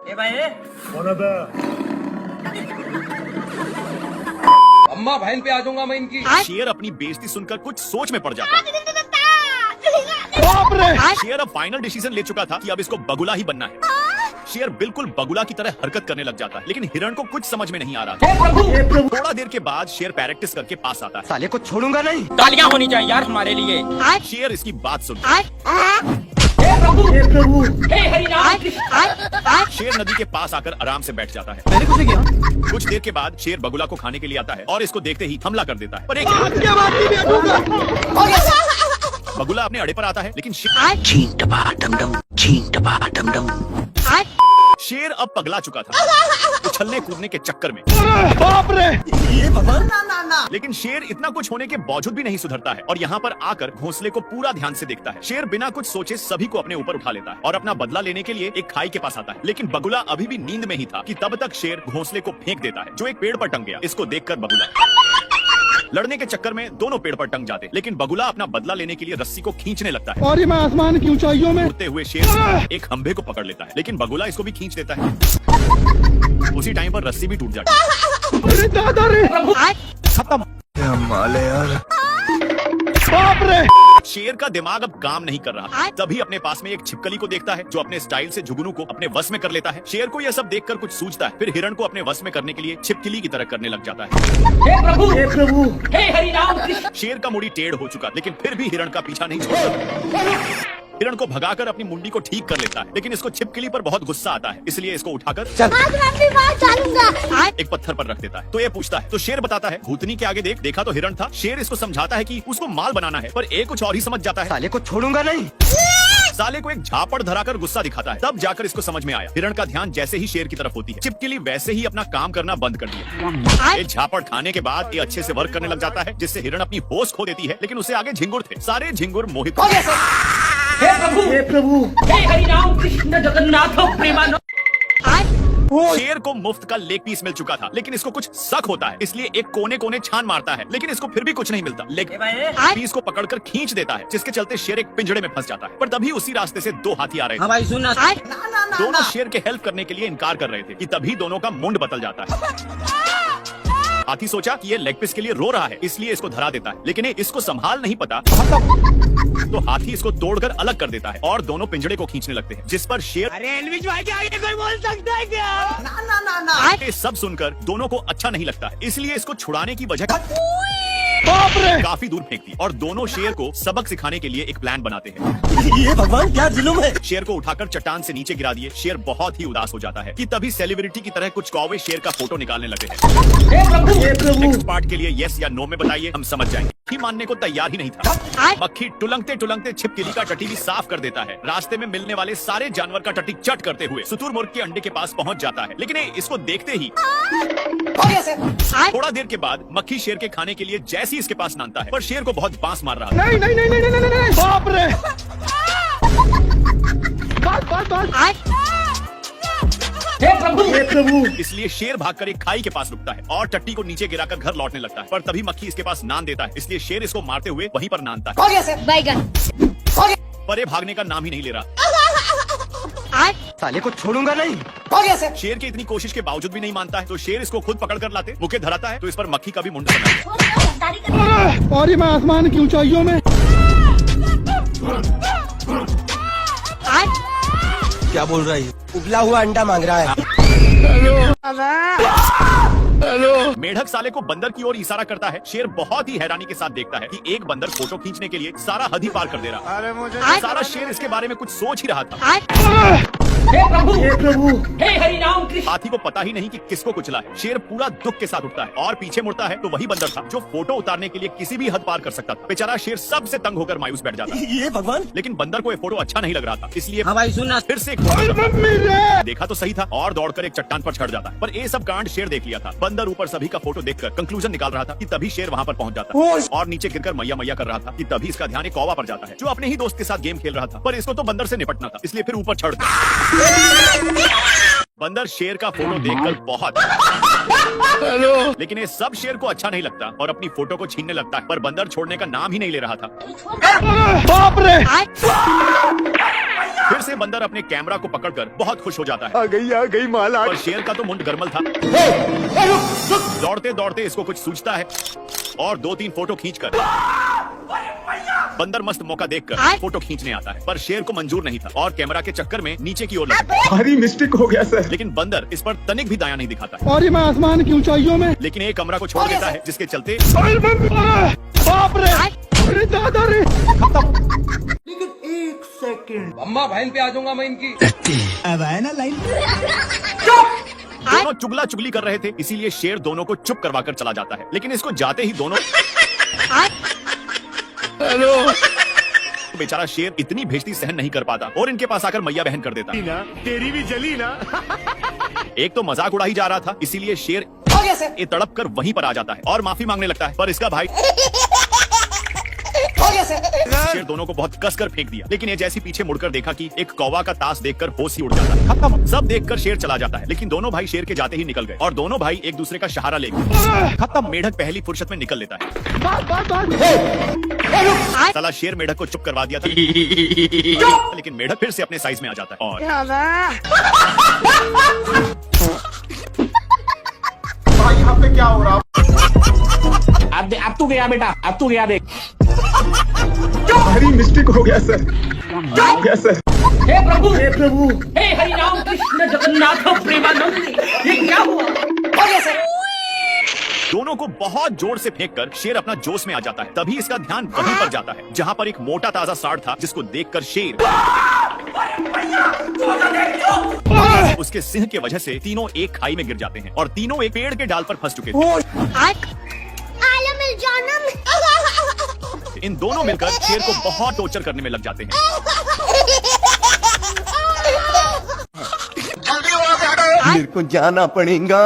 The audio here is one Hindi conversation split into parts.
ए भाई अम्मा बहन पे आ जाऊंगा मैं इनकी। शेर अपनी बेइज्जती सुनकर कुछ सोच में पड़ जाता है। शेर अब फाइनल डिसीजन ले चुका था कि अब इसको बगुला ही बनना है। शेर बिल्कुल बगुला की तरह हरकत करने लग जाता है, लेकिन हिरण को कुछ समझ में नहीं आ रहा था। थोड़ा देर के बाद शेर प्रैक्टिस करके पास आता है। साले को छोड़ूंगा नहीं। तालियां होनी चाहिए यार हमारे लिए। शेर इसकी बात सुन। शेर नदी के पास आकर आराम से बैठ जाता है। मैंने कुछ नहीं किया। कुछ देर के बाद शेर बगुला को खाने के लिए आता है और इसको देखते ही हमला कर देता है। पर एक बगुला अपने अड़े पर आता है, लेकिन शेर अब पगला चुका था उछलने कूदने के चक्कर में। बाप रे, ये भगवान। लेकिन शेर इतना कुछ होने के बावजूद भी नहीं सुधरता है और यहाँ पर आकर घोंसले को पूरा ध्यान से देखता है। शेर बिना कुछ सोचे सभी को अपने ऊपर उठा लेता है और अपना बदला लेने के लिए एक खाई के पास आता है। लेकिन बगुला अभी भी नींद में ही था कि तब तक शेर घोंसले को फेंक देता है, जो एक पेड़ पर टंग गया। इसको देखकर बगुला लड़ने के चक्कर में दोनों पेड़ पर टंग जाते, लेकिन बगुला अपना बदला लेने के लिए रस्सी को खींचने लगता है और ये मैं आसमान की ऊंचाइयों में उड़ते हुए शेर एक खंभे को पकड़ लेता है, लेकिन बगुला इसको भी खींच देता है। उसी टाइम पर रस्सी भी टूट जाती है। अरे दादा रे, खत्म। यार, बाप रे। शेर का दिमाग अब काम नहीं कर रहा। तभी अपने पास में एक छिपकली को देखता है, जो अपने स्टाइल से जुगनू को अपने वश में कर लेता है। शेर को यह सब देखकर कुछ सूझता है, फिर हिरण को अपने वश में करने के लिए छिपकली की तरह करने लग जाता है। हे प्रभु हे हरि राम कृष्ण। शेर का मुड़ी टेढ़ हो चुका, लेकिन फिर भी हिरण का पीछा नहीं छोड़ता। हिरण को भगाकर अपनी मुंडी को ठीक कर लेता है, लेकिन इसको छिपकली पर बहुत गुस्सा आता है, इसलिए इसको उठाकर एक पत्थर पर रख देता है। तो ये पूछता है, तो शेर बताता है, भूतनी के आगे देख। देखा तो हिरण था। शेर इसको समझाता है कि उसको माल बनाना है, पर एक कुछ और ही समझ जाता है। साले को छोड़ूंगा नहीं। साले को एक झापड़ धराकर गुस्सा दिखाता है, तब जाकर इसको समझ में आया। हिरण का ध्यान जैसे ही शेर की तरफ होती है, छिपकली वैसे ही अपना काम करना बंद कर दिया। एक झापड़ खाने के बाद ये अच्छे से वर्क करने लग जाता है, जिससे हिरण अपनी होश खो देती है, लेकिन उससे आगे झिंगुर थे। सारे झिंगुर मोहित हो गए। हे प्रभु हे हरि राम कृष्ण जगन्नाथ प्रेमानंद। शेर को मुफ्त का लेग पीस मिल चुका था, लेकिन इसको कुछ शक होता है, इसलिए एक कोने कोने छान मारता है, लेकिन इसको फिर भी कुछ नहीं मिलता। लेग पीस को पकड़कर खींच देता है, जिसके चलते शेर एक पिंजड़े में फंस जाता है। पर तभी उसी रास्ते से दो हाथी आ रहे थे। भाई सुनना। दोनों शेर के हेल्प करने के लिए इनकार कर रहे थे कि तभी दोनों का मुंड बदल जाता है। हाथी सोचा कि ये लेग पीस के लिए रो रहा है, इसलिए इसको धरा देता है, लेकिन इसको संभाल नहीं पता, तो हाथी इसको तोड़कर अलग कर देता है और दोनों पिंजड़े को खींचने लगते हैं, जिस पर शेर अरे एलविश भाई के आगे कोई बोल सकता है क्या? ये सब सुनकर दोनों को अच्छा नहीं लगता है, इसलिए इसको छुड़ाने की वजह काफी दूर फेंक दी और दोनों शेर को सबक सिखाने के लिए एक प्लान बनाते हैं। ये भगवान क्या जुल्म है। शेर को उठाकर चट्टान से नीचे गिरा दिए। शेर बहुत ही उदास हो जाता है कि तभी सेलिब्रिटी की तरह कुछ कौवे शेर का फोटो निकालने लगे हैं। नेक्स्ट पार्ट के लिए यस या नो में बताइए, हम समझ जाएंगे। ही मानने को तैयार ही नहीं था। मक्खी टुलंगते टुलंगते छिपकली का टटी भी साफ कर देता है। रास्ते में मिलने वाले सारे जानवर का टटी चट करते हुए शुतुरमुर्ग के अंडे के पास पहुंच जाता है, लेकिन इसको देखते ही थोड़ा देर के बाद मक्खी शेर के खाने के लिए जैसी इसके पास नानता है, पर शेर को बहुत बांस मार रहा है। नहीं नहीं नहीं नहीं नहीं नहीं, बाप रे। हे प्रभु। इसलिए शेर भागकर एक खाई के पास रुकता है और टट्टी को नीचे गिराकर घर लौटने लगता है, पर तभी मक्खी इसके पास नान देता है, इसलिए शेर इसको मारते हुए वहीं पर नानता है। बैगन। पर ये भागने का नाम ही नहीं ले रहा। साले को छोड़ूंगा नहीं। शेर की इतनी कोशिश के बावजूद भी नहीं मानता है, तो शेर इसको खुद पकड़ कर लाते मुके धराता है, तो इस पर मक्खी का भी मुंड बना है। और ये मैं आसमान की ऊंचाइयों में। क्या बोल रहा है? उबला हुआ अंडा मांग रहा है। हेलो। मेढक साले को बंदर की ओर इशारा करता है। शेर बहुत ही हैरानी के साथ देखता है कि एक बंदर फोटो खींचने के लिए सारा हद ही पार कर दे रहा। अरे मुझे सारा शेर इसके बारे में कुछ सोच ही रहा था। हे प्रभु हे हरि राम कृष्ण। हाथी को पता ही नहीं कि किसको कुचला है। शेर पूरा दुख के साथ उठता है और पीछे मुड़ता है, तो वही बंदर था जो फोटो उतारने के लिए किसी भी हद पार कर सकता था। बेचारा शेर सबसे तंग होकर मायूस बैठ जाता है। ये भगवान। लेकिन बंदर को ये फोटो अच्छा नहीं लग रहा था, इसलिए भाई सुनना। फिर से देखा तो सही था और दौड़कर एक चट्टान पर चढ़ जाता है। पर ये सब कांड शेर देख लिया था। बंदर ऊपर सभी का फोटो देखकर कंक्लूजन निकाल रहा था कि तभी शेर वहाँ पर पहुँच जाता और नीचे गिरकर मैया मैया कर रहा था कि तभी इसका ध्यान एक कौवा पर जाता है, जो अपने ही दोस्त के साथ गेम खेल रहा था। पर इसको तो बंदर से निपटना था, इसलिए फिर ऊपर चढ़ बंदर शेर का फोटो देखकर बहुत लेकिन ये सब शेर को अच्छा नहीं लगता और अपनी फोटो को छीनने लगता है, पर बंदर छोड़ने का नाम ही नहीं ले रहा था। बाप रे। फिर से बंदर अपने कैमरा को पकड़कर बहुत खुश हो जाता है। आ गई माल आ पर शेर का तो मुंड गर्मल था। दौड़ते दौड़ते इसको कुछ सूझता है और 2-3 फोटो खींचकर बंदर मस्त मौका देखकर फोटो खींचने आता है। पर शेर को मंजूर नहीं था और कैमरा के चक्कर में नीचे की ओर लगा। भारी मिस्टेक हो गया सर। लेकिन बंदर इस पर तनिक भी दया नहीं दिखाता है। और ये मैं आसमान की ऊंचाइयों में। लेकिन एक कमरा को छोड़ देता है जिसके चलते बाप रे, अरे दादा रे। अम्मा बहन पे आ जाऊंगा मैं इनकी। अब आया ना लाइन। दोनों चुगला चुगली कर रहे थे, इसीलिए शेर दोनों को चुप करवा कर चला जाता है। लेकिन इसको जाते ही दोनों बेचारा शेर इतनी भेजती सहन नहीं कर पाता और इनके पास आकर मैया बहन कर देता। तेरी भी जली ना। एक तो मजाक उड़ा ही जा रहा था, इसीलिए शेर ये तड़प कर वहीं पर आ जाता है और माफी मांगने लगता है। पर इसका भाई शेर दोनों को बहुत कसकर फेंक दिया। लेकिन ये जैसी पीछे मुड़कर देखा कि एक कौवा का ताश देखकर होश ही उड़ जाता है। खत्म। सब देखकर शेर चला जाता है। लेकिन दोनों भाई शेर के जाते ही निकल गए और दोनों भाई एक दूसरे का सहारा लेकर खत्म। मेढक पहली फुर्सत में निकल लेता है। साला शेर मेढक को चुप करवा दिया था। लेकिन मेढक फिर से अपने साइज में आ जाता है और भाई यहाँ पे क्या हो रहा? अब तू गया बेटा, अब तू गया देख। भारी मिस्टेक हो गया सर। हो गया सर। हे प्रभु, हे प्रभु, हे हरि राम कृष्ण जगन्नाथ प्रेमानंद, ये क्या हुआ? हो गया सर। दोनों को बहुत जोर से फेंककर शेर अपना जोश में आ जाता है। तभी इसका ध्यान वहीं पर जाता है जहां पर एक मोटा ताजा सांड था, जिसको देखकर शेर उसके सिंह के वजह से तीनों एक खाई में गिर जाते हैं और तीनों एक पेड़ के डाल पर फंस चुके थे। इन दोनों मिलकर शेर को बहुत टॉर्चर करने में लग जाते हैं। मेरे को जाना पड़ेगा।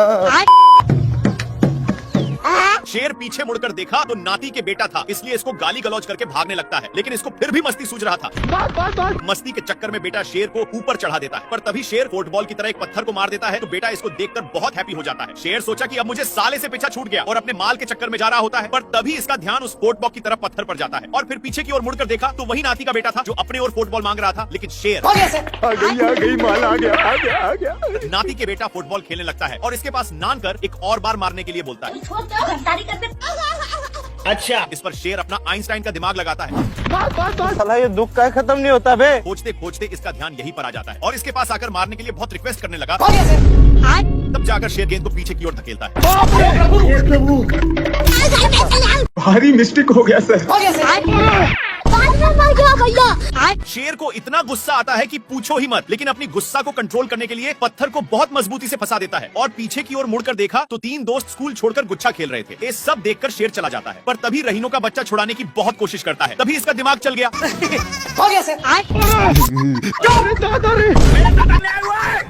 शेर पीछे मुड़कर देखा तो नाती के बेटा था, इसलिए इसको गाली गलौज करके भागने लगता है। लेकिन इसको फिर भी मस्ती सूझ रहा था। मस्ती के चक्कर में बेटा शेर को ऊपर चढ़ा देता है। पर तभी शेर फुटबॉल की तरह एक पत्थर को मार देता है। तो बेटा इसको देखकर बहुत हैप्पी हो जाता है। शेर सोचा कि अब मुझे साले से पीछा छूट गया और अपने माल के चक्कर में जा रहा होता है। पर तभी इसका ध्यान उस फुटबॉल की तरफ पत्थर पर जाता है और फिर पीछे की ओर मुड़कर देखा तो वही नाती का बेटा था जो अपने ओर फुटबॉल मांग रहा था। लेकिन शेर आ गई माल आ गया। नाती के बेटा फुटबॉल खेलने लगता है और इसके पास नान कर एक और बार मारने के लिए बोलता है। अच्छा, इस पर शेर अपना आइंस्टाइन का दिमाग लगाता है। साला ये दुख का खत्म नहीं होता बे। खोजते खोजते इसका ध्यान यहीं पर आ जाता है और इसके पास आकर मारने के लिए बहुत रिक्वेस्ट करने लगा। हो गया सर। तब जाकर शेर गेंद को पीछे की ओर धकेलता है। हे प्रभु, हे प्रभु, भारी मिस्टेक हो गया सर। हो गया सर। शेर को इतना गुस्सा आता है कि पूछो ही मत। लेकिन अपनी गुस्सा को कंट्रोल करने के लिए पत्थर को बहुत मजबूती से फंसा देता है और पीछे की ओर मुड़कर देखा तो 3 दोस्त स्कूल छोड़कर गुच्छा खेल रहे थे। ये सब देखकर शेर चला जाता है। पर तभी रहीनों का बच्चा छुड़ाने की बहुत कोशिश करता है। तभी इसका दिमाग चल गया। हो गया सर।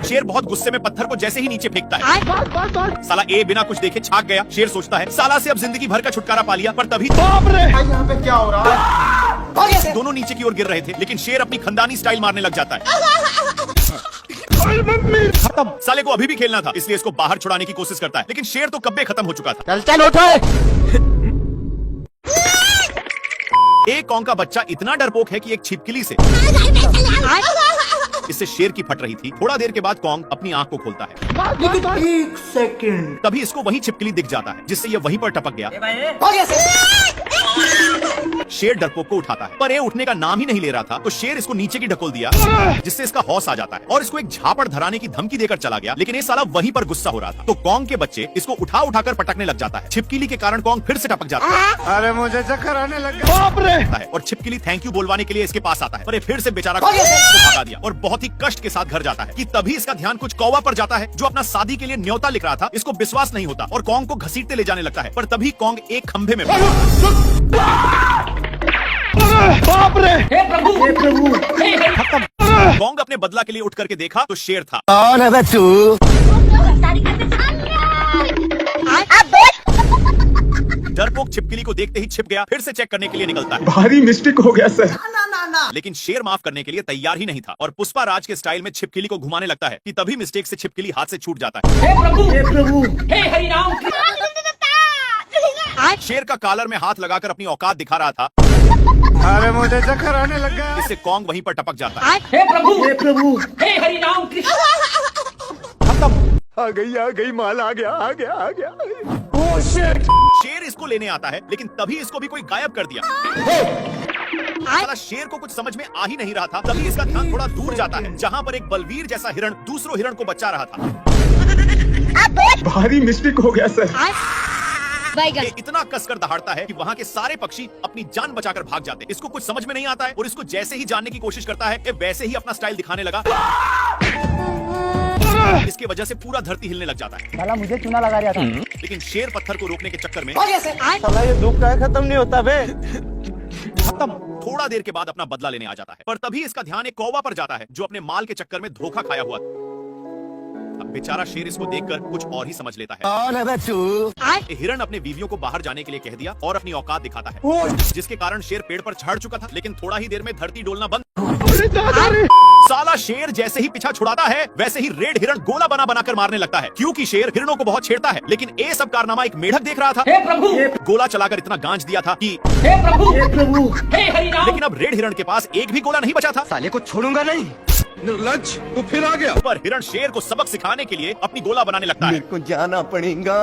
शेर बहुत गुस्से में पत्थर को जैसे ही नीचे फेंकता है, साला ए बिना कुछ देखे छाक गया। शेर सोचता है साला से अब जिंदगी भर का छुटकारा पा लिया। पर तभी यहाँ पे क्या हो रहा है? हो गया सर। दोनों नीचे की ओर गिर रहे थे। लेकिन शेर अपनी खंदानी स्टाइल मारने लग जाता है। खत्म। साले को अभी भी खेलना था, इसलिए इसको बाहर छुड़ाने की कोशिश करता है। लेकिन शेर तो कब्बे खत्म हो चुका था। चल उठो। एक कौन का बच्चा इतना डरपोक है कि एक छिपकली से इससे शेर की फट रही थी। थोड़ा देर के बाद कौंग अपनी आंख को खोलता है। एक सेकंड। तभी इसको वही छिपकली दिख जाता है, जिससे ये वहीं पर टपक गया। हो गया सर। शेर डरपोक को उठाता है, पर ये उठने का नाम ही नहीं ले रहा था। तो शेर इसको नीचे की ढकोल दिया, जिससे इसका हौस आ जाता है और इसको एक झापड़ धराने की धमकी देकर चला गया। लेकिन ये साला वहीं पर गुस्सा हो रहा था। तो कौंग के बच्चे इसको उठा उठाकर पटकने लग जाता है। छिपकली के कारण कौंग फिर से टपक जाता है। अरे मुझे चक्कर आने लग गया। बाप रे। और छिपकली थैंक यू बोलवाने के लिए इसके पास आता है। पर ये फिर से बेचारा को भगा दिया और बहुत ही कष्ट के साथ घर जाता है। कि तभी इसका ध्यान कुछ कौवा पर जाता है जो अपना शादी के लिए न्योता लिख रहा था। इसको विश्वास नहीं होता और कौंग को घसीटते ले जाने लगता है। पर तभी कौंग एक खंभे में बाप रे। हे प्रभु, हे प्रभु, हे खत्म। कौंग अपने बदला के लिए उठ करके देखा तो शेर था। कौन है बे तू? डरपोक छिपकली को देखते ही छिप गया। फिर से चेक करने के लिए निकलता है। भारी मिस्टेक हो गया सर। लेकिन शेर माफ करने के लिए तैयार ही नहीं था और पुष्पा राज के स्टाइल में छिपकली को घुमाने लगता है। कि तभी मिस्टेक से छिपकली हाथ से छूट जाता है। हे प्रभु, हे प्रभु, हे हरि राम। शेर का कॉलर में हाथ लगाकर अपनी औकात दिखा रहा था अरे मुझे चक्कर आने लग गया। इससे कॉन्ग वहीं पर टपक जाता है। हे प्रभु हे हरि राम कृष्ण। आ गई माल आ गया। शेर इसको लेने आता है, लेकिन तभी इसको भी कोई गायब कर दिया। साला शेर को कुछ समझ में आ ही नहीं रहा था। तभी इसका ध्यान थोड़ा दूर जाता है, जहाँ पर एक बलवीर जैसा हिरण दूसरों हिरण को बचा रहा था। भारी मिस्टेक हो गया सर। ये इतना कसकर दहाड़ता है कि वहाँ के सारे पक्षी अपनी जान बचाकर भाग जाते हैं। इसको कुछ समझ में नहीं आता है और इसको जैसे ही जानने की कोशिश करता है, ये वैसे ही अपना स्टाइल दिखाने लगा। इसकी वजह से पूरा धरती हिलने लग जाता है। साला मुझे चूना लगा रहा था। लेकिन शेर पत्थर को रोकने के चक्कर में साला ये दुख का खत्म नहीं होता बे। थोड़ा देर के बाद अपना बदला लेने आ जाता है। पर तभी इसका ध्यान एक कौवा पर जाता है, जो अपने माल के चक्कर में धोखा खाया हुआ था। अब बेचारा शेर इसको देखकर कुछ और ही समझ लेता है। कौन है बे तू? ये हिरण अपने बीवियों को बाहर जाने के लिए कह दिया और अपनी औकात दिखाता है, जिसके कारण शेर पेड़ पर चढ़ चुका था। लेकिन थोड़ा ही देर में धरती डोलना बंद। साला शेर जैसे ही पीछा छुड़ाता है, वैसे ही रेड हिरण गोला बनाकर मारने लगता है, क्योंकि शेर हिरणों को बहुत छेड़ता है। लेकिन ये सब कारनामा एक मेढक देख रहा था। हे प्रभु गोला चलाकर इतना गांच दिया था कि हे प्रभु हे हरि राम। लेकिन अब रेड हिरण के पास एक भी गोला नहीं बचा था। साले को छोड़ूंगा नहीं। निर्लज तू फिर आ गया। पर हिरण शेर को सबक सिखाने के लिए अपनी गोला बनाने लगता है। मेरे को जाना पड़ेगा।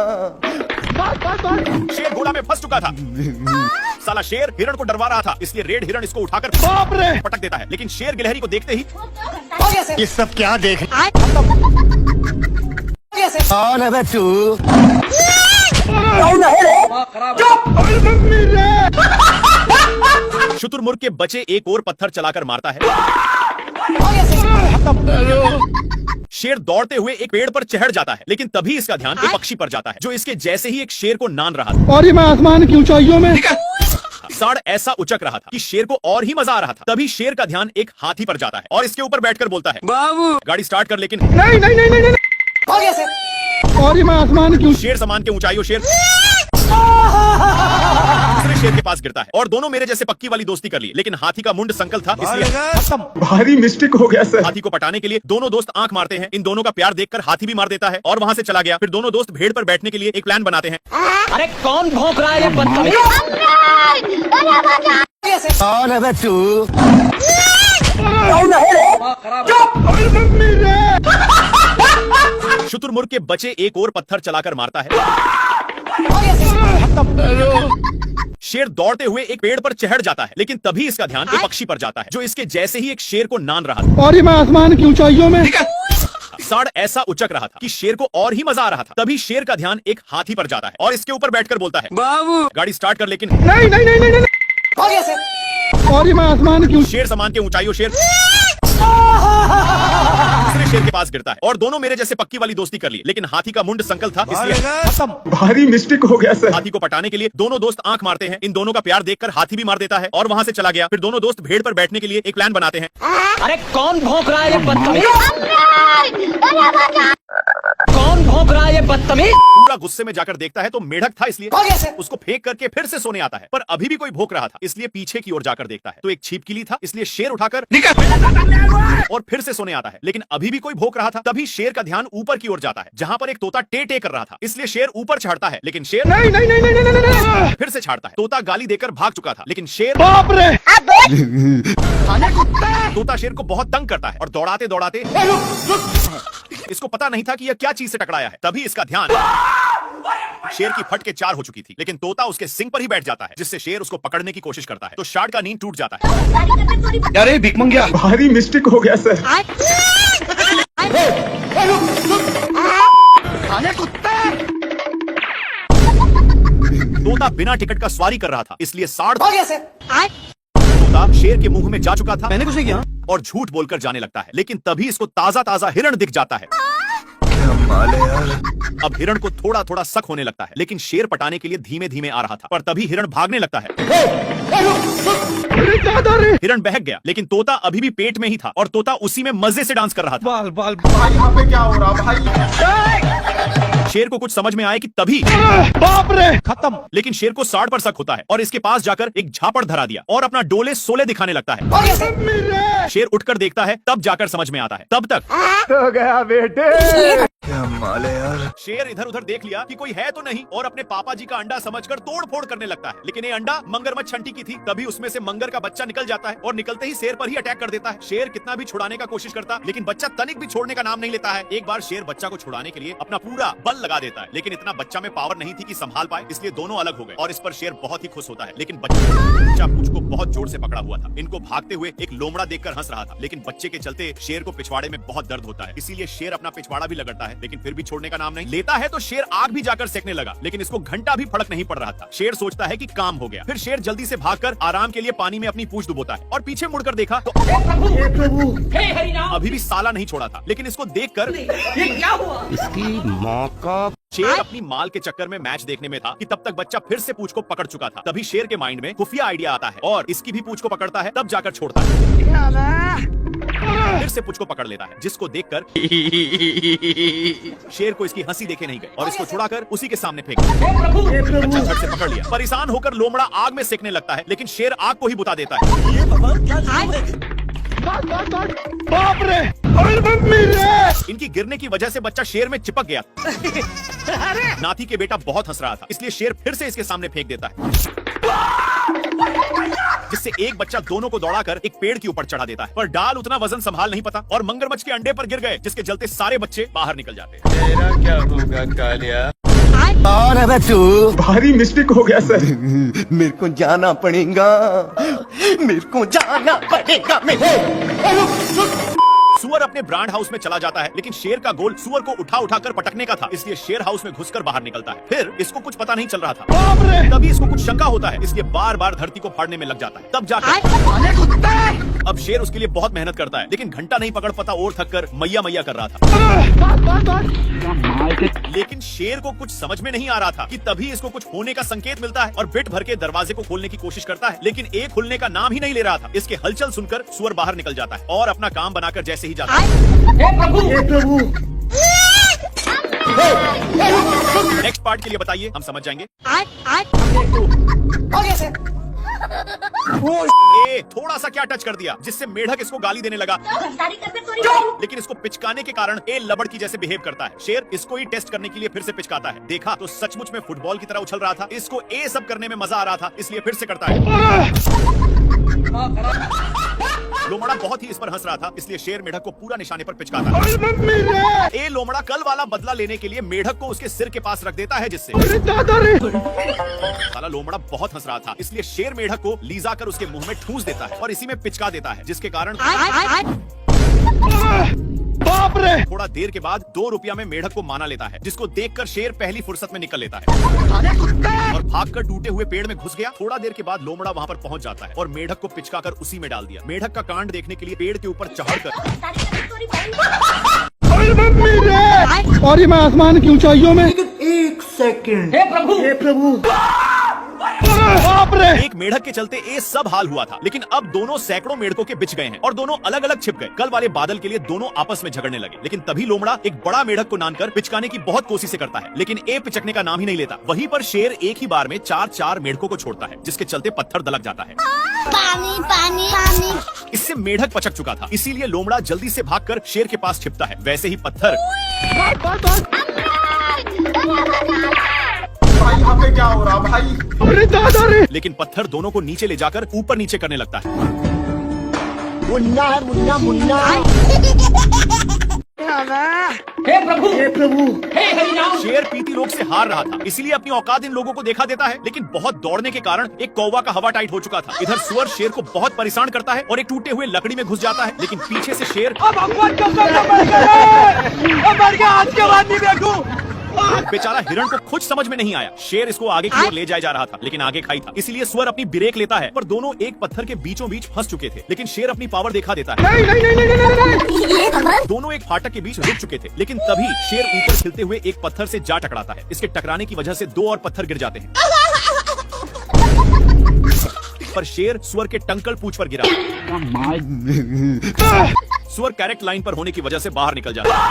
शेर गोला में फंस चुका था। साला शेर हिरण को डरवा रहा था, इसलिए रेड हिरण इसको उठाकर बाप रे पटक देता है। लेकिन शेर गिलहरी को देखते ही ये सब क्या देख? कौन है बे तू? शुतुरमुर्ग के बच्चे एक और पत्थर चलाकर मारता है। शेर दौड़ते हुए एक पेड़ पर चढ़ जाता है, लेकिन तभी इसका ध्यान एक पक्षी पर जाता है, जो इसके जैसे ही एक शेर को नान रहा था। और ये मैं आसमान की ऊंचाइयों में। साड़ ऐसा उचक रहा था कि शेर को और ही मजा आ रहा था। तभी शेर का ध्यान एक हाथी पर जाता है और इसके ऊपर बैठकर बोलता है, बाबू गाड़ी स्टार्ट कर। लेकिन नहीं। और ये मैं आसमान की शेर समान के ऊंचाइयों शेर दूसरे शेर के पास गिरता है और दोनों मेरे जैसे पक्की वाली दोस्ती कर ली। लेकिन हाथी का मुंड संकल था, इसलिए भारी मिस्टेक हो गया सर। हाथी को पटाने के लिए दोनों दोस्त आंख मारते हैं। इन दोनों का प्यार देखकर हाथी भी मार देता है और वहां से चला गया। फिर दोनों दोस्त भेड़ पर बैठने के लिए एक प्लान बनाते हैं। अरे कौन भौंक रहा है ये बदतमीज? कौन है बे तू? शुतुरमुर्ग के बच्चे एक और पत्थर चलाकर मारता है। शेर दौड़ते हुए एक पेड़ पर चढ़ जाता है, लेकिन तभी इसका ध्यान एक पक्षी पर जाता है, जो इसके जैसे ही एक शेर को नान रहा था। और ये मैं आसमान की ऊंचाइयों में। साड़ ऐसा उचक रहा था कि शेर को और ही मजा आ रहा था। तभी शेर का ध्यान एक हाथी पर जाता है और इसके ऊपर बैठकर बोलता है, बाबू गाड़ी स्टार्ट कर। लेकिन नहीं। और ये मैं आसमान की शेर समान के ऊंचाइयों शेर दूसरे शेर के पास गिरता है और दोनों मेरे जैसे पक्की वाली दोस्ती कर ली। लेकिन हाथी का मुंड संकल था, इसलिए भारी मिस्टेक हो गया सर। हाथी को पटाने के लिए दोनों दोस्त आंख मारते हैं। इन दोनों का प्यार देखकर हाथी भी मार देता है और वहां से चला गया। फिर दोनों दोस्त भेड़ पर बैठने के लिए एक प्लान बनाते हैं। अरे कौन भौंक रहा है ये बदतमीज? कौन भौंक रहा है ये बदतमीज? पूरा गुस्से में जाकर देखता है तो मेढक था, इसलिए उसको फेंक करके फिर से सोने आता है। पर अभी भी कोई भौंक रहा था, इसलिए पीछे की ओर जाकर देखता है तो एक छिपकली था, इसलिए शेर उठाकर और फिर से सोने आता है। लेकिन अभी भी कोई भौंक रहा था। तभी शेर का ध्यान ऊपर की ओर जाता है, जहां पर एक तोता टे कर रहा था, इसलिए शेर ऊपर चढ़ता है। लेकिन शेर नहीं। फिर से छाड़ता है। तोता गाली देकर भाग चुका था, लेकिन शेर बाप रे तोता शेर को बहुत तंग करता है और दौड़ाते इसको पता नहीं था कि यह क्या चीज से टकराया है। तभी इसका ध्यान शेर की फट के 4 हो चुकी थी, लेकिन तोता उसके सिंग पर ही बैठ जाता है, जिससे शेर उसको पकड़ने की कोशिश करता है तो शार्ट का नींद टूट जाता है। अरे भिख मंगिया, भारी मिस्टेक हो गया सर। तोता बिना टिकट का सवारी कर रहा था, इसलिए साड़ तोता शेर के मुंह में जा चुका था। मैंने कुछ नहीं किया और झूठ बोलकर जाने लगता है। लेकिन तभी इसको ताजा हिरण दिख जाता है। अब हिरण को थोड़ा शक होने लगता है, लेकिन शेर पटाने के लिए धीमे आ रहा था। पर तभी हिरण भागने लगता है। हिरण बहक गया, लेकिन तोता अभी भी पेट में ही था और तोता उसी में मजे से डांस कर रहा था। बाल यहाँ पे क्या हो रहा भाई? शेर को कुछ समझ में आए कि तभी बाप रे खत्म। लेकिन शेर को साड़ पर शक होता है और इसके पास जाकर एक झापड़ धरा दिया और अपना डोले सोले दिखाने लगता है। शेर उठकर देखता है, तब जाकर समझ में आता है। तब तक हो गया बेटे। क्या माल है यार। शेर इधर उधर देख लिया कि कोई है तो नहीं और अपने पापा जी का अंडा समझकर तोड़ फोड़ करने लगता है, लेकिन ये अंडा मगरमच्छ छंटी की थी। तभी उसमें से मंगर का बच्चा निकल जाता है और निकलते ही शेर पर ही अटैक कर देता है। शेर कितना भी छुड़ाने का कोशिश करता, लेकिन बच्चा तनिक भी छोड़ने का नाम नहीं लेता है। एक बार शेर बच्चा को छुड़ाने के लिए अपना पूरा बल लगा देता है, लेकिन इतना बच्चा में पावर नहीं थी कि संभाल पाए, इसलिए दोनों अलग हो गए और इस पर शेर बहुत ही खुश होता है। लेकिन बच्चा पूंछ को बहुत जोर से पकड़ा हुआ था। इनको भागते हुए एक लोमड़ा देखकर हंस रहा था, लेकिन बच्चे के चलते शेर को पिछवाड़े में बहुत दर्द होता है, इसीलिए शेर अपना पिछवाड़ा भी लगड़ता है, लेकिन फिर भी छोड़ने का नाम नहीं लेता है। तो शेर आग भी जाकर सेकने लगा, लेकिन इसको घंटा भी फर्क नहीं पड़ रहा था। शेर सोचता है कि काम हो गया। फिर शेर जल्दी से भागकर आराम के लिए पानी में अपनी पूंछ डुबोता है और पीछे मुड़कर देखा तो हे प्रभु, हे हरिनाम। अभी भी साला नहीं छोड़ा था, लेकिन इसको देखकर ये क्या हुआ? इसकी माँ का शेर अपनी माल के चक्कर में मैच देखने में था कि तब तक बच्चा फिर से पूंछ को पकड़ चुका था। तभी शेर के माइंड में खुफिया आइडिया आता है और इसकी भी पूंछ को पकड़ता है, तब जाकर छोड़ता है। फिर से पूंछ को पकड़ लेता है, जिसको देखकर शेर को इसकी हंसी देखे नहीं गए और इसको छुड़ाकर उसी के सामने फेंक दिया। हे प्रभु, हे प्रभु। बच्चा झट से पकड़ लिया। परेशान होकर लोमड़ा आग में सेकने लगता है, लेकिन शेर आग को ही बुता देता है। ये भगवान क्या नाम है? बाप रे, अरे मम्मी रे। इनकी गिरने की वजह से बच्चा शेर में चिपक गया। नाथी के बेटा बहुत हंस रहा था, इसलिए शेर फिर से इसके सामने फेंक देता है, जिससे एक बच्चा दोनों को दौड़ाकर एक पेड़ के ऊपर चढ़ा देता है। पर डाल उतना वजन संभाल नहीं पाता और मगरमच्छ के अंडे पर गिर गए, जिसके चलते सारे बच्चे बाहर निकल जाते हैं। तेरा क्या होगा कालिया? और अब तू भारी मिस्टेक हो गया सर। मेरे को जाना पड़ेगा, मेरे को जाना पड़ेगा। सुअर अपने ब्रांड हाउस में चला जाता है, लेकिन शेर का गोल सुअर को उठा उठाकर पटकने का था, इसलिए शेर हाउस में घुसकर बाहर निकलता है। फिर इसको कुछ पता नहीं चल रहा था, बाप रे, तभी इसको कुछ शंका होता है, इसलिए बार बार धरती को फाड़ने में लग जाता है। तब जाकर अब शेर उसके लिए बहुत मेहनत करता है, लेकिन घंटा नहीं पकड़ पाता और थक कर मैया मैया कर रहा था। लेकिन शेर को कुछ समझ में नहीं आ रहा था कि तभी इसको कुछ होने का संकेत मिलता है और बिट भर के दरवाजे को खोलने की कोशिश करता है, लेकिन एक खुलने का नाम ही नहीं ले रहा था। इसके हलचल सुनकर सुअर बाहर निकल जाता है और अपना काम बनाकर जैसे ही जाता है। हे प्रभु, हे प्रभु। नेक्स्ट पार्ट के लिए बताइए, हम समझ जाएंगे। ए, थोड़ा सा क्या टच कर दिया, जिससे मेढक इसको गाली देने लगा, लेकिन इसको पिचकाने के कारण ए लबड़ की जैसे बिहेव करता है। शेर इसको ही टेस्ट करने के लिए फिर से पिचकाता है। देखा तो सचमुच में फुटबॉल की तरह उछल रहा था। इसको ए सब करने में मजा आ रहा था, इसलिए फिर से करता है। लोमड़ा बहुत ही इस पर हंस रहा था, इसलिए शेर मेढक को पूरा निशाने पर पिचकाता है। अरे मम्मी रे। ए लोमड़ा कल वाला बदला लेने के लिए मेढक को उसके सिर के पास रख देता है, जिससे अरे दादा रे। साला लोमड़ा बहुत हंस रहा था, इसलिए शेर मेढक को लीजा कर उसके मुंह में ठूस देता है और इसी में पिचका देता है, जिसके कारण बाप रे। थोड़ा देर के बाद 2 रुपया में मेढक को माना लेता है, जिसको देखकर शेर पहली फुर्सत में निकल लेता है और भागकर टूटे हुए पेड़ में घुस गया। थोड़ा देर के बाद लोमड़ा वहां पर पहुंच जाता है और मेढक को पिचकाकर उसी में डाल दिया। मेढक का कांड देखने के लिए पेड़ के ऊपर चढ़कर अरे मम्मी रे। और ये मैं आसमान की ऊंचाइयों में। एक सेकंड। हे प्रभु, हे प्रभु। बाप रे। एक मेढक के चलते ये सब हाल हुआ था, लेकिन अब दोनों सैकड़ों मेढकों के बिछ गए हैं और दोनों अलग अलग छिप गए। कल वाले बादल के लिए दोनों आपस में झगड़ने लगे, लेकिन तभी लोमड़ा एक बड़ा मेढक को नानकर पिचकाने की बहुत कोशिश करता है, लेकिन ए पिचकने का नाम ही नहीं लेता। वहीं पर शेर एक ही बार में 4-4 मेढकों को छोड़ता है, जिसके चलते पत्थर दलक जाता है। पानी पानी पानी। इससे मेढक पचक चुका था, इसीलिए लोमड़ा जल्दी से भागकर शेर के पास छिपता है। वैसे ही पत्थर भाई यहाँ पे क्या हो रहा भाई? अरे दादा रे। लेकिन पत्थर दोनों को नीचे ले जाकर ऊपर नीचे करने लगता है। मुन्ना है, मुन्ना मुन्ना। हे प्रभु, हे प्रभु। हे हरिनाम। शेर पीती रोग से हार रहा था, इसीलिए अपनी औकात इन लोगों को देखा देता है, लेकिन बहुत दौड़ने के कारण एक कौवा का हवा टाइट हो चुका था। इधर सुअर शेर को बहुत परेशान करता है और एक टूटे हुए लकड़ी में घुस जाता है, लेकिन पीछे से शेर आज के बाद नहीं देखूं। बेचारा हिरण को कुछ समझ में नहीं आया। शेर इसको आगे की ओर ले जाया जा रहा था, लेकिन आगे खाई था, इसलिए सुअर अपनी ब्रेक लेता है, पर दोनों एक पत्थर के बीचों बीच फंस चुके थे। लेकिन शेर अपनी पावर दिखा देता है। दोनों एक फाटक के बीच रुक चुके थे, लेकिन तभी शेर ऊपर खिलते हुए एक पत्थर से जा टकराता है। इसके टकराने की वजह से 2 और पत्थर गिर जाते हैं, पर शेर सुअर के टंकल पूंछ पर गिरा। सुअर करेक्ट लाइन पर होने की वजह से बाहर निकल जाता है।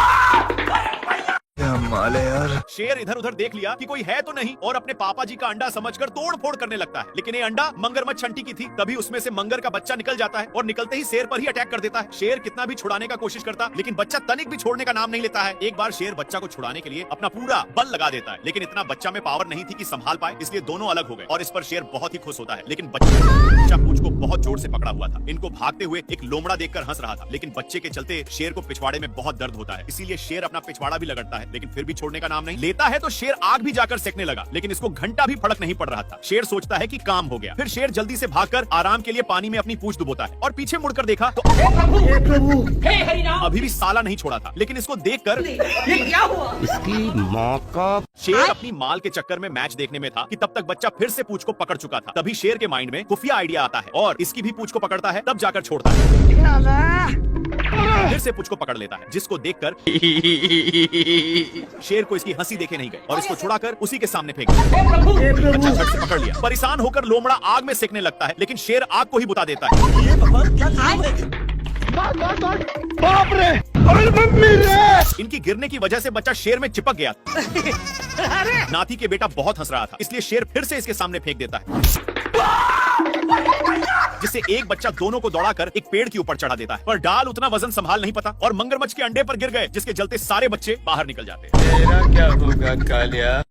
क्या माल है यार। शेर इधर उधर देख लिया कि कोई है तो नहीं और अपने पापा जी का अंडा समझकर तोड़ फोड़ करने लगता है, लेकिन ये अंडा मगरमच्छ छंटी की थी। तभी उसमें से मंगर का बच्चा निकल जाता है और निकलते ही शेर पर ही अटैक कर देता है। शेर कितना भी छुड़ाने का कोशिश करता, लेकिन बच्चा तनिक भी छोड़ने का नाम नहीं लेता है। एक बार शेर बच्चा को छुड़ाने के लिए अपना पूरा बल लगा देता है, लेकिन इतना बच्चा में पावर नहीं थी कि संभाल पाए, इसलिए दोनों अलग हो गए और इस पर शेर बहुत ही खुश होता है। लेकिन बच्चा पूंछ को बहुत जोर से पकड़ा हुआ था। इनको भागते हुए एक लोमड़ा देखकर हंस रहा था, लेकिन बच्चे के चलते शेर को पिछवाड़े में बहुत दर्द होता है, इसीलिए शेर अपना पिछवाड़ा भी लगड़ता है, लेकिन फिर भी छोड़ने का नाम नहीं लेता है। तो शेर आग भी जाकर सेकने लगा, लेकिन इसको घंटा भी फर्क नहीं पड़ रहा था। शेर सोचता है कि काम हो गया। फिर शेर जल्दी से भागकर आराम के लिए पानी में अपनी पूंछ डुबोता है और पीछे मुड़कर देखा तो हे हरिनाम अभी भी साला नहीं छोड़ा था, लेकिन इसको देखकर ये क्या हुआ? इसकी माँ का शेर अपनी माल के चक्कर में मैच देखने में था कि तब तक बच्चा फिर से पूंछ को पकड़ चुका था। तभी शेर के माइंड में खुफिया आइडिया आता है और इसकी भी पूंछ को पकड़ता है, तब जाकर छोड़ता है। फिर से पूंछ को पकड़ लेता है, जिसको देखकर शेर को इसकी हंसी देखे नहीं गए और इसको छुड़ाकर उसी के सामने फेंक दिया। बच्चा झट से पकड़ लिया। परेशान होकर लोमड़ा आग में सेकने लगता है, लेकिन शेर आग को ही बुता देता है। ये भगवान क्या बाप रे, अरे मम्मी रे। इनकी गिरने की वजह से बच्चा शेर में चिपक गया। नाती के बेटा बहुत हंस रहा था, इसलिए शेर फिर से इसके सामने फेंक देता है, जिससे एक बच्चा दोनों को दौड़ाकर एक पेड़ के ऊपर चढ़ा देता है। पर डाल उतना वजन संभाल नहीं पाता और मगरमच्छ के अंडे पर गिर गए, जिसके चलते सारे बच्चे बाहर निकल जाते हैं। तेरा क्या होगा कालिया?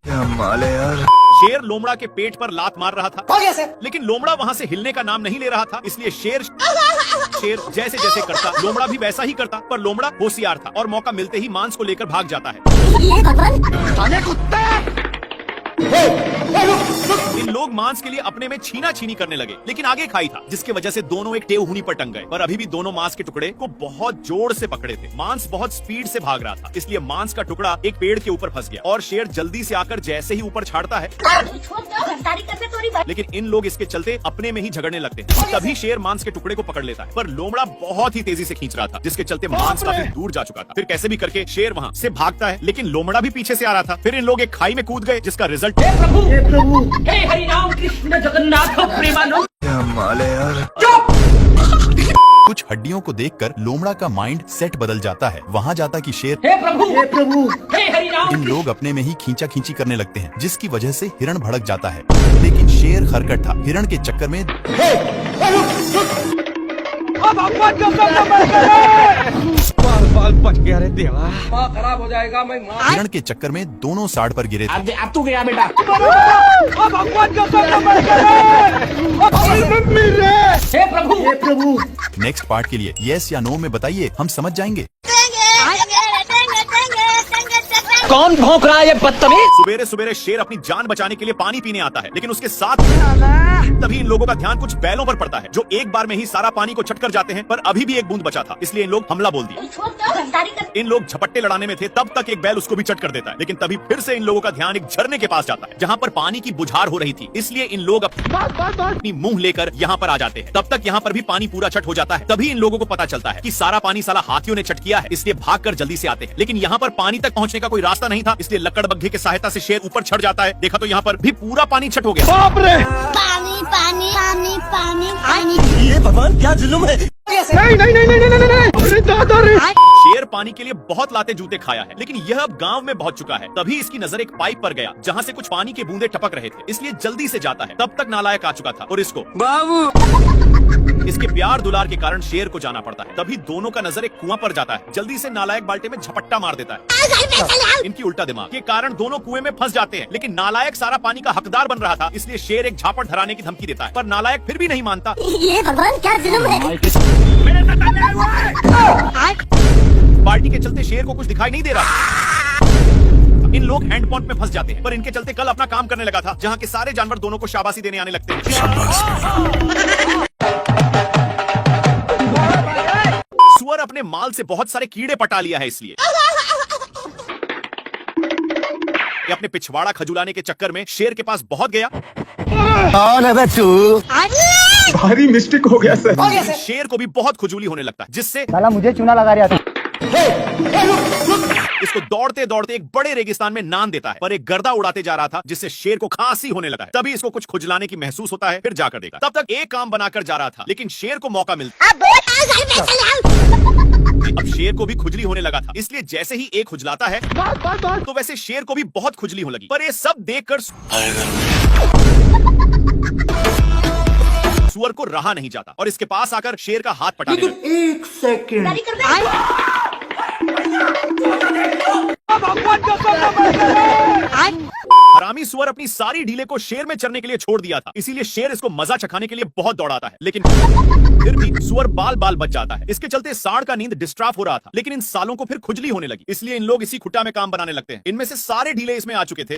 शेर लोमड़ा के पेट पर लात मार रहा था, लेकिन लोमड़ा वहां से हिलने का नाम नहीं ले रहा था, इसलिए शेर जैसे जैसे करता लोमड़ा भी वैसा ही करता। पर लोमड़ा होशियार था और मौका मिलते ही मांस को लेकर भाग जाता है। इन लोग मांस के लिए अपने में छीना छीनी करने लगे, लेकिन आगे खाई था, जिसके वजह से दोनों एक टेहूनी पर टंग गए। पर अभी भी दोनों मांस के टुकड़े को बहुत जोर से पकड़े थे। मांस बहुत स्पीड से भाग रहा था, इसलिए मांस का टुकड़ा एक पेड़ के ऊपर फंस गया और शेर जल्दी से आकर जैसे ही ऊपर छाड़ता है, लेकिन इन लोग इसके चलते अपने में ही झगड़ने लगते हैं। तभी शेर मांस के टुकड़े को पकड़ लेता है, पर लोमड़ा बहुत ही तेजी से खींच रहा था, जिसके चलते मांस काफी दूर जा चुका था। फिर कैसे भी करके शेर वहां से भागता है, लेकिन लोमड़ा भी पीछे से आ रहा था। फिर इन लोग एक खाई में कूद गए, जिसका रिजल्ट हे हरिनाम कृष्ण जगन्नाथ प्रेमानंद। कुछ हड्डियों को देखकर लोमड़ा का माइंड सेट बदल जाता है। वहाँ जाता कि शेर हे प्रभु हे हरिनाम। इन लोग अपने में ही खींचा खींची करने लगते हैं, जिसकी वजह से हिरण भड़क जाता है, लेकिन शेर खरकट था। हिरण के चक्कर में बाल बच गया रे देवा। माँ खराब हो जाएगा, मैं माँ। हिरण के चक्कर में दोनों साड़ पर गिरे थे। अब तू गया बेटा। मम्मी रे। हे प्रभु नेक्स्ट पार्ट के लिए यस या नो में बताइए, हम समझ जाएंगे। कौन भौंक रहा है ये बदतमीज? सुबेरे सुबेरे शेर अपनी जान बचाने के लिए पानी पीने आता है, लेकिन उसके साथ तभी इन लोगों का ध्यान कुछ बैलों पर पड़ता है, जो एक बार में ही सारा पानी को छट कर जाते हैं। पर अभी भी एक बूंद बचा था, इसलिए इन लोग हमला बोल दिया। इन लोग झपट्टे लड़ाने में थे, तब तक एक बैल उसको भी चट कर देता है, लेकिन तभी फिर से इन लोगों का ध्यान एक झरने के पास जाता है, जहाँ पर पानी की बुझार हो रही थी, इसलिए इन लोग अपनी मुंह लेकर यहाँ पर आ जाते हैं। तब तक यहाँ पर भी पानी पूरा छट हो जाता है। तभी इन लोगों को पता चलता है कि सारा पानी साला हाथियों ने छट किया है, इसलिए भागकर जल्दी से आते हैं, लेकिन यहाँ पर पानी तक पहुँचने का कोई रास्ता नहीं था, इसलिए लकड़ बग्घे की सहायता से शेर ऊपर चढ़ जाता है। देखा तो यहाँ पर भी पूरा पानी छट हो गया। बाप रे। पानी पानी पानी पानी पानी। ये भगवान क्या जुल्म है। नहीं। अरे दादा रे। शेर पानी के लिए बहुत लाते जूते खाया है, लेकिन यह अब गांव में पहुंच चुका है। तभी इसकी नजर एक पाइप पर गया, जहां से कुछ पानी के बूंदे टपक रहे थे, इसलिए जल्दी से जाता है। तब तक नालायक आ चुका था और इसको इसके प्यार दुलार के कारण शेर को जाना पड़ता है। तभी दोनों का नजर एक कुआं पर जाता है। जल्दी से नालायक बाल्टी में झपट्टा मार देता है। इनकी उल्टा दिमाग के कारण दोनों कुएं में फंस जाते हैं, लेकिन नालायक सारा पानी का हकदार बन रहा था, इसलिए शेर एक झापड़ धराने की धमकी देता है, पर नालायक फिर भी नहीं मानता। ये भगवान क्या जुल्म है। बाल्टी के चलते शेर को कुछ दिखाई नहीं दे रहा। इन लोग हैंड पंप में फंस जाते हैं, पर इनके चलते कल अपना काम करने लगा था, जहाँ के सारे जानवर दोनों को शाबाशी देने आने लगते हैं। सुअर अपने माल से बहुत सारे कीड़े पटा लिया है, इसलिए ये अपने पिछवाड़ा खजुलाने के चक्कर में शेर के पास बहुत गया। कौन है बे तू? भारी मिस्टेक हो गया सर। शेर को भी बहुत खुजूली होने लगता है, जिससे साला मुझे चूना लगा रहा था। इसको दौड़ते दौड़ते एक बड़े रेगिस्तान में नान देता है, पर एक गर्दा उड़ाते जा रहा था, जिससे शेर को खांसी होने लगा है। तभी इसको कुछ खुजलाने की महसूस होता है, फिर जाकर देखा। तब तक एक काम बनाकर जा रहा था, लेकिन शेर को मौका मिलता अब शेर को भी खुजली होने लगा था, इसलिए जैसे ही एक खुजलाता है तो वैसे शेर को भी बहुत खुजली होने लगी। पर ये सब देखकर सुअर को रहा नहीं जाता और इसके पास आकर शेर का हाथ पटाने लगा। एक सेकंड। हरामी सुअर अपनी सारी ढीले को शेर में चरने के लिए छोड़ दिया था, इसीलिए शेर इसको मजा चखाने के लिए बहुत दौड़ाता है, लेकिन फिर भी सुअर बाल बाल बच जाता है। इसके चलते सांड का नींद डिस्टर्ब हो रहा था, लेकिन इन सालों को फिर खुजली होने लगी, इसलिए इन लोग इसी खुट्टा में काम बनाने लगते हैं। इनमें से सारे ढीले इसमें आ चुके थे।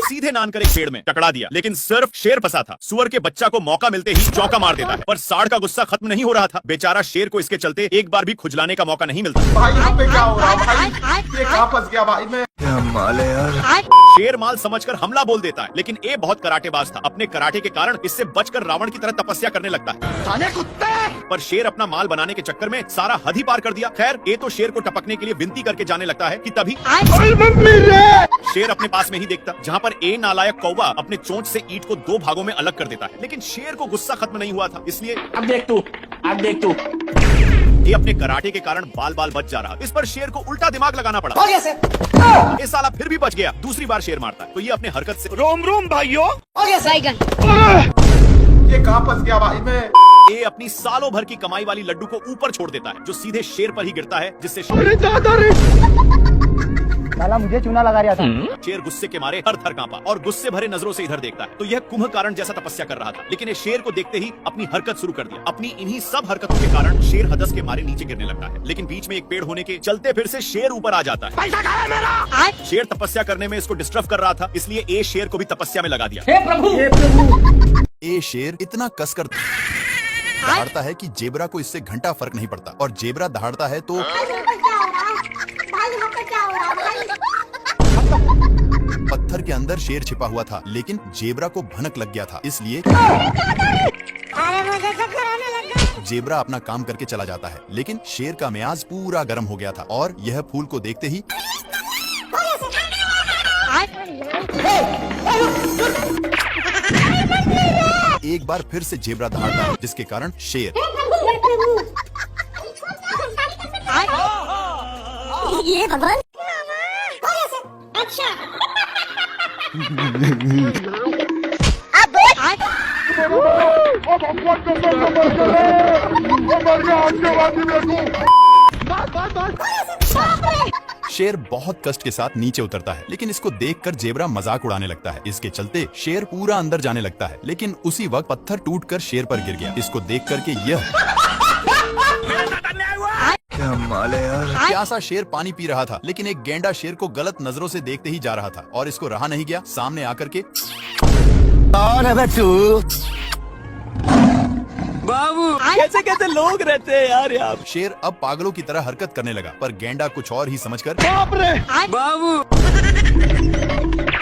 सीधे नान कर एक पेड़ में टकरा दिया, लेकिन सिर्फ शेर फंसा था। सुअर के बच्चा को मौका मिलते ही चौका मार देता है, पर सांड का गुस्सा खत्म नहीं हो रहा था। बेचारा शेर को इसके चलते एक बार भी खुजलाने का मौका नहीं मिलता। भाई यहाँ पे क्या हो रहा है भाई? ये कहाँ फंस गया भाई मैं? क्या माल है यार। शेर माल समझकर हमला बोल देता है, लेकिन ए बहुत कराटेबाज था। अपने कराटे के कारण इससे बचकर रावण की तरह तपस्या करने लगता है। पर शेर अपना माल बनाने के चक्कर में सारा हद ही पार कर दिया। खैर ए तो शेर को टपकने के लिए विनती करके जाने लगता है कि तभी शेर अपने पास में ही देखता, जहाँ पर ए नालायक कौवा अपने चोंच से ईंट को दो भागों में अलग कर देता है। लेकिन शेर को गुस्सा खत्म नहीं हुआ था, इसलिए अब देख तू ये अपने कराटे के कारण बाल बाल बच जा रहा। इस पर शेर को उल्टा दिमाग लगाना पड़ा। हो गया सर। ये साला फिर भी बच गया। दूसरी बार शेर मारता है तो ये अपने हरकत से रोम रोम भाइयों, हो गया सर। ये कहाँ फंस गया भाई मैं? ये अपनी सालों भर की कमाई वाली लड्डू को ऊपर छोड़ देता है, जो सीधे शेर पर ही गिरता है, जिससे अरे दादा रे, साला मुझे चूना लगा रहा था। शेर गुस्से के मारे हर थर कांपा और गुस्से भरे नजरों से इधर देखता है तो यह कुंभकर्ण जैसा तपस्या कर रहा था। लेकिन ये शेर को देखते ही अपनी हरकत शुरू कर दिया। अपनी इन्हीं सब हरकतों के कारण शेर हदस के मारे नीचे गिरने लगता है, लेकिन बीच में एक पेड़ होने के चलते फिर से शेर ऊपर आ जाता है। पैसा कहाँ है मेरा? शेर तपस्या करने में इसको डिस्टर्ब कर रहा था, इसलिए ए शेर को भी तपस्या में लगा दिया। हे प्रभु। ए शेर इतना कसकर दहाड़ता है कि जेबरा को इससे घंटा फर्क नहीं पड़ता, और जेबरा दहाड़ता है तो पत्थर के अंदर शेर छिपा हुआ था, लेकिन जेबरा को भनक लग गया था, इसलिए जेबरा अपना काम करके चला जाता है। लेकिन शेर का मियाज पूरा गर्म हो गया था और यह फूल को देखते ही एक बार फिर से जेबरा दहाड़ता है, जिसके कारण शेर ये भगवान। अच्छा। शेर बहुत कष्ट के साथ नीचे उतरता है, लेकिन इसको देखकर जेबरा मजाक उड़ाने लगता है। इसके चलते शेर पूरा अंदर जाने लगता है, लेकिन उसी वक्त पत्थर टूटकर शेर पर गिर गया। इसको देख करके यह क्या माल है यार। प्यासा शेर पानी पी रहा था, लेकिन एक गेंडा शेर को गलत नजरों से देखते ही जा रहा था और इसको रहा नहीं गया। सामने आकर के कौन है तू? बाबू कैसे कैसे लोग रहते हैं यार यहाँ। शेर अब पागलों की तरह हरकत करने लगा, पर गेंडा कुछ और ही समझकर बाप रे, बाबू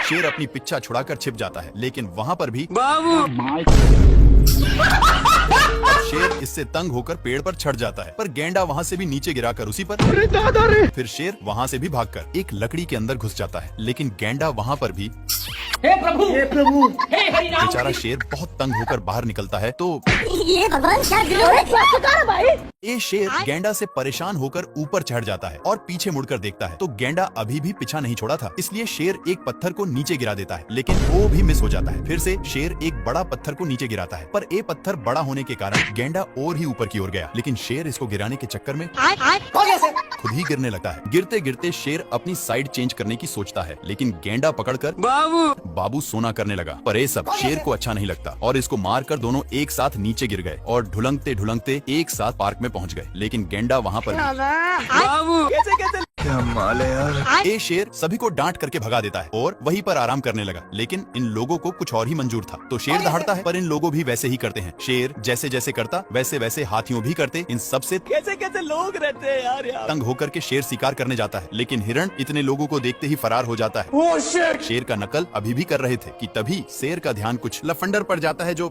शेर अपनी पिच्छा छुड़ाकर छिप जाता है, लेकिन वहाँ पर भी बाबू शेर इससे तंग होकर पेड़ पर चढ़ जाता है, पर गेंडा वहाँ से भी नीचे गिराकर उसी पर। अरे दादा रे। फिर शेर वहाँ से भी भागकर एक लकड़ी के अंदर घुस जाता है, लेकिन गेंडा वहाँ पर भी। हे प्रभु। हे प्रभु। हे हरिनाम। बेचारा शेर बहुत तंग होकर बाहर निकलता है तो ये भगवान क्या भाई। ये शेर गेंडा से परेशान होकर ऊपर चढ़ जाता है और पीछे मुड़कर देखता है तो गेंडा अभी भी पीछा नहीं छोड़ा था, इसलिए शेर एक पत्थर को नीचे गिरा देता है, लेकिन वो भी मिस हो जाता है। फिर से शेर एक बड़ा पत्थर को नीचे गिराता है, पर ये पत्थर बड़ा होने के कारण गेंडा और ही ऊपर की ओर गया, लेकिन शेर इसको गिराने के चक्कर में हो गया सर। खुद ही गिरने लगता है। गिरते गिरते शेर अपनी साइड चेंज करने की सोचता है, लेकिन गेंडा पकड़कर बाबू सोना करने लगा। पर ये सब शेर को अच्छा नहीं लगता और इसको मारकर दोनों एक साथ नीचे गिर गए और ढुलंगते ढुलंगते एक साथ पार्क में पहुंच गए, लेकिन गेंडा वहाँ पर बाबू कैसे कैसे। क्या माल है यार। ये शेर सभी को डांट करके भगा देता है और वहीं पर आराम करने लगा, लेकिन इन लोगों को कुछ और ही मंजूर था। तो शेर दहाड़ता है, पर इन लोगों भी वैसे ही करते हैं। शेर जैसे जैसे करता वैसे वैसे हाथियों भी करते। इन सब से कैसे कैसे लोग रहते हैं यार यहाँ। तंग होकर के शेर शिकार करने जाता है, लेकिन हिरण इतने लोगों को देखते ही फरार हो जाता है। शेर का नकल अभी भी कर रहे थे कि तभी शेर का ध्यान कुछ लफंडर पर जाता है जो